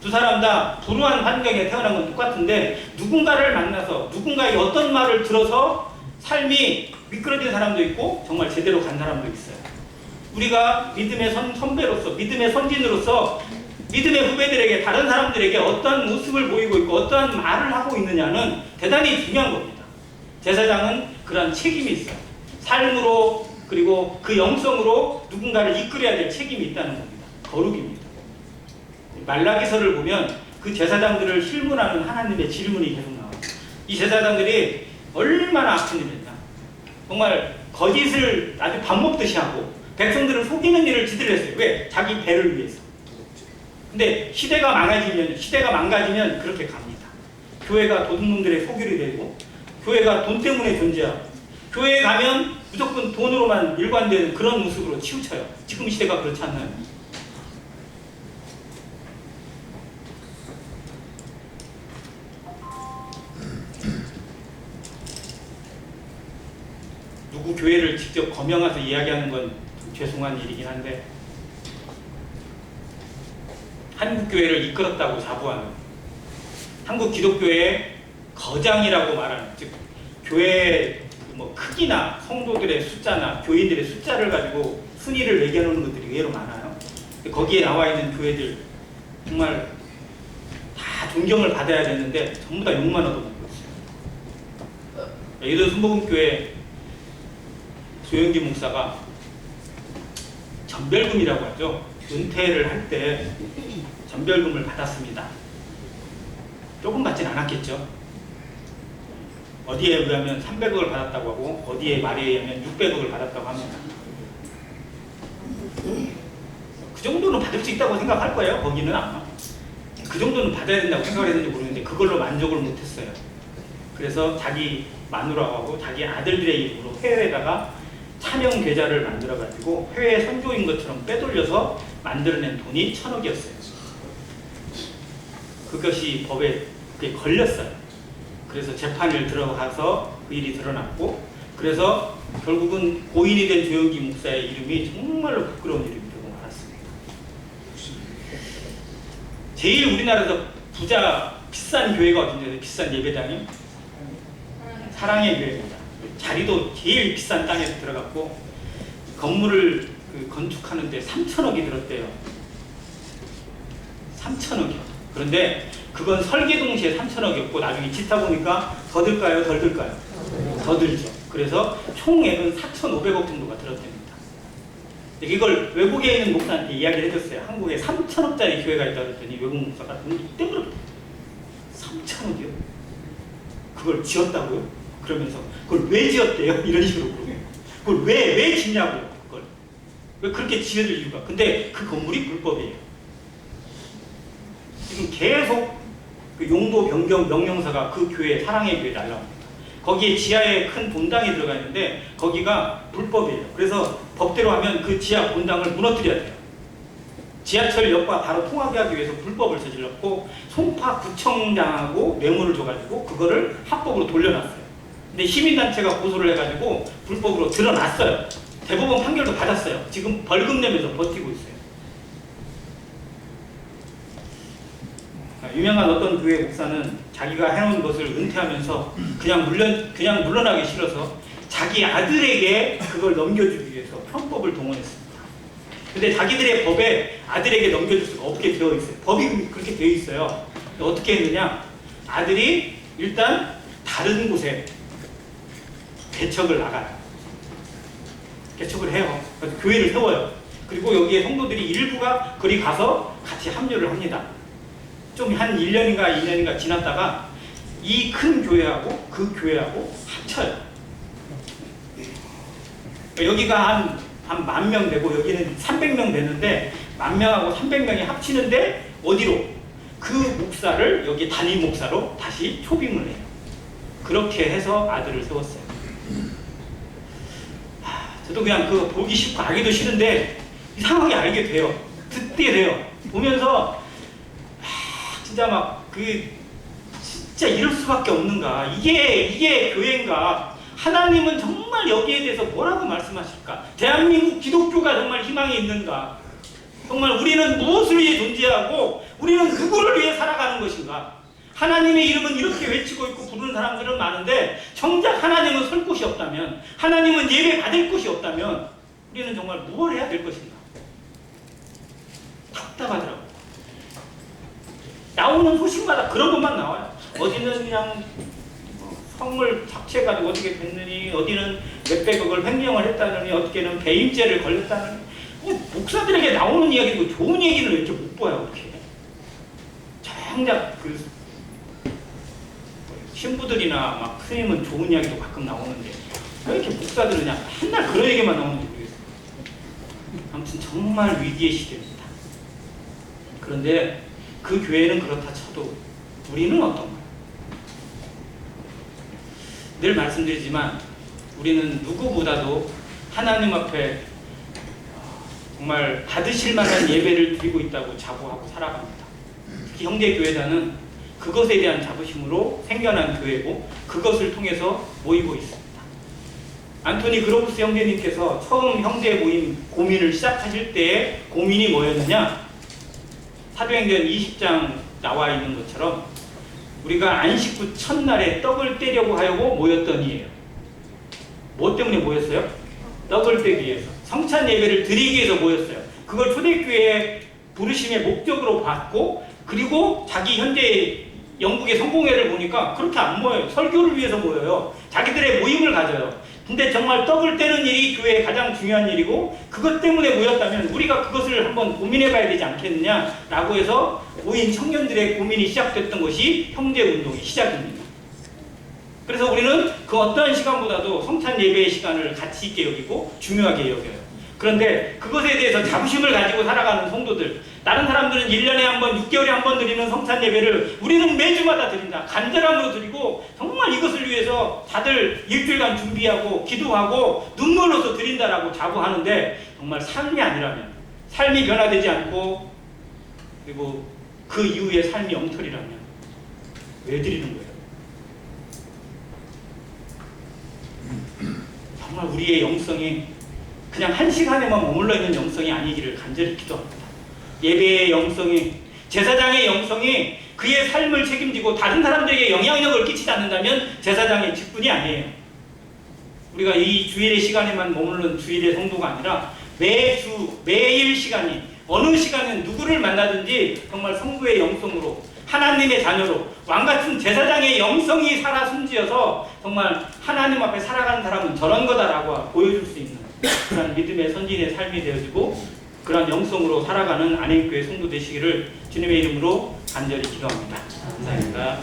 두 사람 다 불우한 환경에 태어난 건 똑같은데 누군가를 만나서 누군가의 어떤 말을 들어서 삶이 미끄러진 사람도 있고 정말 제대로 간 사람도 있어요. 우리가 믿음의 선배로서 믿음의 선진으로서 믿음의 후배들에게 다른 사람들에게 어떠한 모습을 보이고 있고 어떠한 말을 하고 있느냐는 대단히 중요한 겁니다. 제사장은 그러한 책임이 있어요. 삶으로 그리고 그 영성으로 누군가를 이끌어야 될 책임이 있다는 겁니다. 거룩입니다. 말라기서를 보면 그 제사장들을 실문하는 하나님의 질문이 계속 나와요. 이 제사장들이 얼마나 아픈 일이냐. 정말 거짓을 아주 밥 먹듯이 하고 백성들을 속이는 일을 지들 했어요. 왜? 자기 배를 위해서. 근데 시대가 망가지면 그렇게 갑니다. 교회가 도둑놈들의 소굴이 되고 교회가 돈 때문에 존재하고 교회에 가면 무조건 돈으로만 일관되는 그런 모습으로 치우쳐요. 지금 시대가 그렇지 않나요? 두 교회를 직접 거명해서 이야기하는 건 좀 죄송한 일이긴 한데, 한국교회를 이끌었다고 자부하는, 한국 기독교의 거장이라고 말하는, 즉 교회의 뭐 크기나 성도들의 숫자나 교인들의 숫자를 가지고 순위를 매겨놓는 것들이 의외로 많아요. 거기에 나와 있는 교회들 정말 다 존경을 받아야 되는데 전부 다 욕만 얻어먹고 있어요. 예전 순복음교회 조영기 목사가 전별금이라고 하죠. 은퇴를 할 때 전별금을 받았습니다. 조금 받진 않았겠죠. 어디에 의하면 300억을 받았다고 하고 어디에 말에 의하면 600억을 받았다고 합니다. 그 정도는 받을 수 있다고 생각할 거예요. 거기는 아마 그 정도는 받아야 된다고 생각을 했는지 모르겠는데 그걸로 만족을 못했어요. 그래서 자기 마누라하고 자기 아들들의 이름으로 해외에다가 차명 계좌를 만들어가지고 해외 선교인 것처럼 빼돌려서 만들어낸 돈이 1,000억이었어요. 그것이 법에 그게 걸렸어요. 그래서 재판을 들어가서 그 일이 드러났고, 그래서 결국은 고인이 된 조영기 목사의 이름이 정말로 부끄러운 이름이 되고 말았습니다. 제일 우리나라에서 부자 비싼 교회가 어딘지 비싼 예배당이 사랑의 교회입니다. 자리도 제일 비싼 땅에서 들어갔고 건물을 건축하는데 3,000억이 들었대요. 3,000억이요. 그런데 그건 설계 동시에 3,000억이었고 나중에 짓다 보니까 더 들까요? 덜 들까요? 더 들죠. 그래서 총액은 4,500억 정도가 들었답니다. 이걸 외국에 있는 목사한테 이야기를 해줬어요. 한국에 3,000억짜리 교회가 있다고 했더니 외국 목사가 돈이 이때 물었대요. 3,000억이요? 그걸 지었다고요? 그러면서 그걸 왜 지었대요? 이런 식으로 물어요. 그걸 왜 짓냐고요? 그걸 왜 그렇게 지어줄 이유가? 근데 그 건물이 불법이에요. 지금 계속 그 용도 변경 명령서가 그 교회 사랑의 교회에 날라옵니다. 거기에 지하에 큰 본당이 들어가 있는데 거기가 불법이에요. 그래서 법대로 하면 그 지하 본당을 무너뜨려야 돼요. 지하철역과 바로 통하게 하기 위해서 불법을 저질렀고 송파구청장하고 뇌물을 줘가지고 그거를 합법으로 돌려놨어요. 근데 시민단체가 고소를 해가지고 불법으로 드러났어요. 대법원 판결도 받았어요. 지금 벌금 내면서 버티고 있어요. 유명한 어떤 교회 목사는 자기가 해놓은 것을 은퇴하면서 그냥 물러나기 싫어서 자기 아들에게 그걸 넘겨주기 위해서 편법을 동원했습니다. 근데 자기들의 법에 아들에게 넘겨줄 수가 없게 되어 있어요. 법이 그렇게 되어 있어요. 어떻게 했느냐? 아들이 일단 다른 곳에 개척을 나가요. 개척을 해요. 그래서 교회를 세워요. 그리고 여기에 성도들이 일부가 거기 가서 같이 합류를 합니다. 좀 한 1년인가 2년인가 지났다가 이 큰 교회하고 그 교회하고 합쳐요. 여기가 한 10,000명 되고 여기는 300명 되는데 10,000명하고 300명이 합치는데 어디로? 그 목사를 여기 담임 목사로 다시 초빙을 해요. 그렇게 해서 아들을 세웠어요. 저도 그냥 그거 보기 싫고 알기도 싫은데 이상하게 알게 돼요. 듣게 돼요. 보면서 진짜 막 진짜 이럴 수밖에 없는가? 이게 교회인가? 하나님은 정말 여기에 대해서 뭐라고 말씀하실까? 대한민국 기독교가 정말 희망이 있는가? 정말 우리는 무엇을 위해 존재하고 우리는 누구를 위해 살아가는 것인가? 하나님의 이름은 이렇게 외치고 있고 부르는 사람들은 많은데 정작 하나님은 설 곳이 없다면, 하나님은 예배 받을 곳이 없다면 우리는 정말 무엇을 해야 될 것인가? 답답하더라고요. 나오는 소식마다 그런 것만 나와요. 어디는 그냥 성을 착취해가지고 어떻게 됐느니, 어디는 몇백억을 횡령을 했다느니, 어떻게는 배임죄를 걸렸다느니, 목사들에게 나오는 이야기도 좋은 얘기는 왜 이렇게 못 봐요, 그렇게. 정작 신부들이나 막 스님은 좋은 이야기도 가끔 나오는데 왜 이렇게 목사들은 그냥 맨날 그런 얘기만 나오는지 모르겠어요. 아무튼 정말 위기의 시대입니다. 그런데 그 교회는 그렇다 쳐도 우리는 어떤가요? 늘 말씀드리지만 우리는 누구보다도 하나님 앞에 정말 받으실 만한 예배를 드리고 있다고 자부하고 살아갑니다. 특히 형제교회단은 그것에 대한 자부심으로 생겨난 교회고 그것을 통해서 모이고 있습니다. 안토니 그로브스 형제님께서 처음 형제 모임 고민을 시작하실 때 고민이 뭐였느냐? 사도행전 20장 나와 있는 것처럼 우리가 안식구 첫날에 떡을 떼려고 하려고 모였더니예요. 뭐 때문에 모였어요? 떡을 떼기 위해서. 성찬 예배를 드리기 위해서 모였어요. 그걸 초대교회 부르심의 목적으로 봤고, 그리고 자기 현재 영국의 성공회를 보니까 그렇게 안 모여요. 설교를 위해서 모여요. 자기들의 모임을 가져요. 근데 정말 떡을 떼는 일이 교회의 가장 중요한 일이고, 그것 때문에 모였다면 우리가 그것을 한번 고민해 봐야 되지 않겠느냐라고 해서 모인 청년들의 고민이 시작됐던 것이 형제운동의 시작입니다. 그래서 우리는 그 어떠한 시간보다도 성찬 예배의 시간을 가치 있게 여기고 중요하게 여겨요. 그런데 그것에 대해서 자부심을 가지고 살아가는 성도들, 다른 사람들은 1년에 한 번, 6개월에 한 번 드리는 성찬 예배를 우리는 매주마다 드린다. 간절함으로 드리고 정말 이것을 위해서 다들 일주일간 준비하고 기도하고 눈물로서 드린다라고 자부하는데, 정말 삶이 아니라면, 삶이 변화되지 않고 그리고 그 이후의 삶이 엉터리라면 왜 드리는 거예요? 정말 우리의 영성이 그냥 한 시간에만 머물러 있는 영성이 아니기를 간절히 기도합니다. 예배의 영성이, 제사장의 영성이 그의 삶을 책임지고 다른 사람들에게 영향력을 끼치지 않는다면 제사장의 직분이 아니에요. 우리가 이 주일의 시간에만 머무르는 주일의 성도가 아니라 매주, 매일 시간이, 어느 시간은 누구를 만나든지 정말 성도의 영성으로, 하나님의 자녀로, 왕같은 제사장의 영성이 살아 숨지어서 정말 하나님 앞에 살아가는 사람은 저런 거다라고 보여줄 수 있는 그런 믿음의 선진의 삶이 되어지고, 그런 영성으로 살아가는 안행교회 성도 되시기를 주님의 이름으로 간절히 기도합니다. 감사합니다.